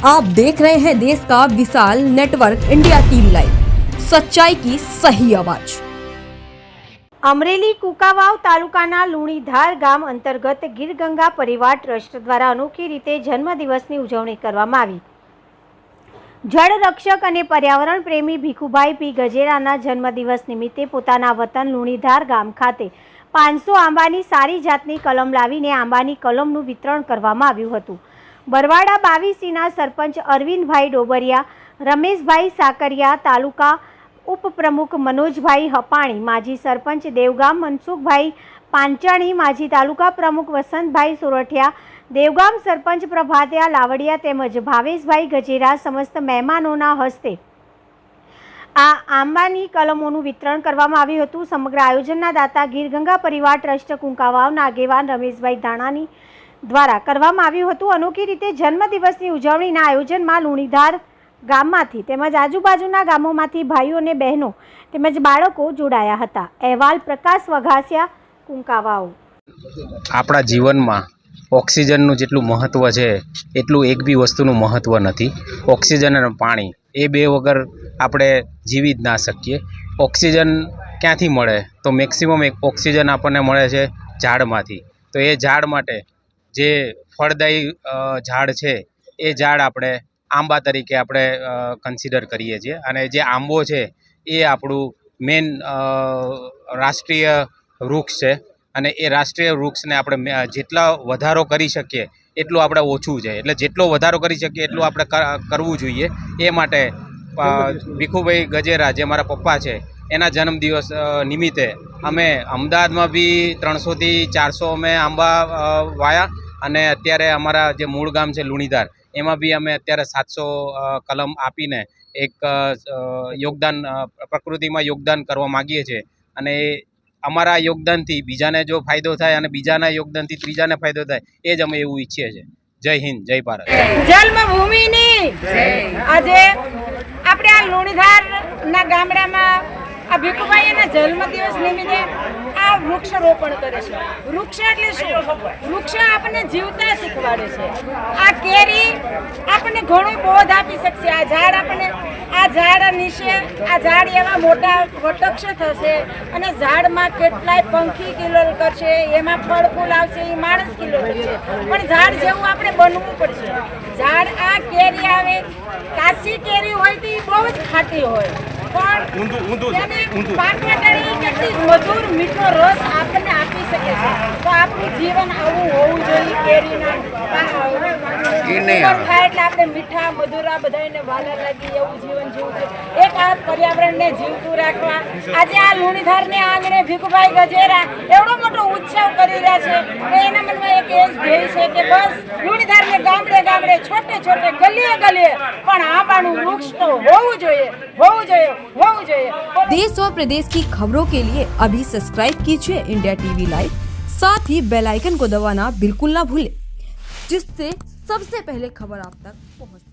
आप देख रहे हैं देश का विशाल नेटवर्क इंडिया टीवी लाइव, सच्चाई की सही आवाज। अमरेली कुकावाव तालुकाना लुणीधार गाम अंतर्गत ગીરગંગા પરિવાર ટ્રસ્ટ દ્વારા અનોખી રીતે જન્મદિવસની ઉજવણી કરવામાં આવી। જળ રક્ષક અને પર્યાવરણ પ્રેમી ભીખુભાઈ પી ગજેરાના જન્મદિવસ નિમિત્તે પોતાના વતન લુણીધાર ગામ ખાતે 500 આંબાની સારી જાતની કલમ લાવીને આંબાની કલમનું વિતરણ કરવામાં આવ્યું હતું। બરવાડા 22સીના સરપંચ અરવિંદભાઈ ડોબરિયા, રમેશભાઈ સાકરિયા, તાલુકા ઉપપ્રમુખ મનોજભાઈ હપાણી, માજી સરપંચ દેવગામ મનસુખભાઈ પાંચાણી, માજી તાલુકા પ્રમુખ વસંતભાઈ સોરઠિયા, દેવગામ સરપંચ પ્રભાતિયા લાવડિયા તેમજ ભાવેશભાઈ ગજેરા સમસ્ત મહેમાનોના હસ્તે આ આંબાની કલમોનું વિતરણ કરવામાં આવ્યું હતું। સમગ્ર આયોજનના દાતા ગીરગંગા પરિવાર ટ્રસ્ટ કુંકાવાવના આગેવાન રમેશભાઈ ધાણાની દ્વારા કરવામાં આવ્યું હતું। અનોખી રીતે જન્મદિવસની ઉજવણીના આયોજનમાં લુણીધાર ગામમાંથી તેમજ આજુબાજુના ગામોમાંથી ભાઈઓ અને બહેનો તેમજ બાળકો જોડાયા હતા। અહેવાલ પ્રકાશ વઘાસિયા, કુંકાવાવ। આપણા જીવનમાં ઓક્સિજનનું જેટલું મહત્ત્વ છે એટલું એક બી વસ્તુનું મહત્ત્વ નથી। ઓક્સિજન અને પાણી એ બે વગર આપણે જીવી જ ના શકીએ। ઓક્સિજન ક્યાંથી મળે તો મેક્સિમમ એક ઓક્સિજન આપણને મળે છે ઝાડમાંથી। તો એ ઝાડ માટે જે ફળદાયી ઝાડ છે એ ઝાડ આપણે આંબા તરીકે આપણે કન્સિડર કરીએ છીએ। અને જે આંબો છે એ આપણું મેન રાષ્ટ્રીય વૃક્ષ છે અને એ રાષ્ટ્રીય વૃક્ષને આપણે જેટલા વધારો કરી શકીએ એટલું આપણે ઓછું છે, એટલે જેટલો વધારો કરી શકીએ એટલું આપણે કરવું જોઈએ। એ માટે ભીખુભાઈ ગજેરા જે મારા પપ્પા છે એના જન્મદિવસ નિમિત્તે અમે અમદાવાદમાં બી 300 થી 400 અમે આંબા વાયા અને અત્યારે અમારા જે મૂળ ગામ છે લુણીધાર એમાં બી અમે અત્યારે 700 કલમ આપીને એક યોગદાન પ્રકૃતિમાં યોગદાન કરવા માગીએ છીએ। અને અમારા યોગદાનથી બીજાને જો ફાયદો થાય અને બીજાના યોગદાનથી ત્રીજાને ફાયદો થાય એ જ અમે એવું ઈચ્છીએ છીએ। જય હિન્દ, જય ભારત। જન્મભૂમિની આજે આપણે આ લુણીધારના ગામડામાં આ ભીખુભાઈના જન્મદિવસ નિમિત્તે આ વૃક્ષારોપણ કરે છે। વૃક્ષ એટલે શું? વૃક્ષ આપણને જીવતા શીખવાડે છે। આ કેરી આપણને ઘણો બોધ આપી શકશે। આ ઝાડ આપણને આ ઝાડ નીચે આ ઝાડ એવા મોટા વટક્ષ થશે અને ઝાડમાં કેટલાય પંખી કિલોલ કરશે, એમાં ફળ ફૂલ આવશે, એ માણસ કિલોલ કરશે, પણ ઝાડ જેવું આપણે બનવું પડશે। ઝાડ આ કેરી આવે, કાચી કેરી હોય તો એ બહુ જ ખાટી હોય, પણ પાકવાટાળી કેટલી મધુર મીઠો રસ આપણને આપી શકે છે। તો આપણું જીવન આવું હોવું જોઈએ। કેરીના થાય એટલે આપણે મીઠા મધુરા બધાને વાલા લાગી એવું જીવન જીવવું છે। એક આ પર્યાવરણને જીવતું રાખવા આજે આ લુણીધારને આંગણે ભીખુભાઈ ગજેરા એવડો મોટો ઉત્સવ કરી રહ્યા છે તો એના મનમાં એક એ જ ધ્યેય છે કે બસ લુણીધારને ગામડે ગામડે છોટે છોટે ગલીએ ગલીએ પણ આંબાનું વૃક્ષ તો હોવું જોઈએ, હોવું જોઈએ, होना चाहिए। देश और प्रदेश की खबरों के लिए अभी सब्सक्राइब कीजिए इंडिया टीवी लाइव, साथ ही बेल आइकन को दबाना बिल्कुल ना भूलें, जिससे सबसे पहले खबर आप तक पहुंचे।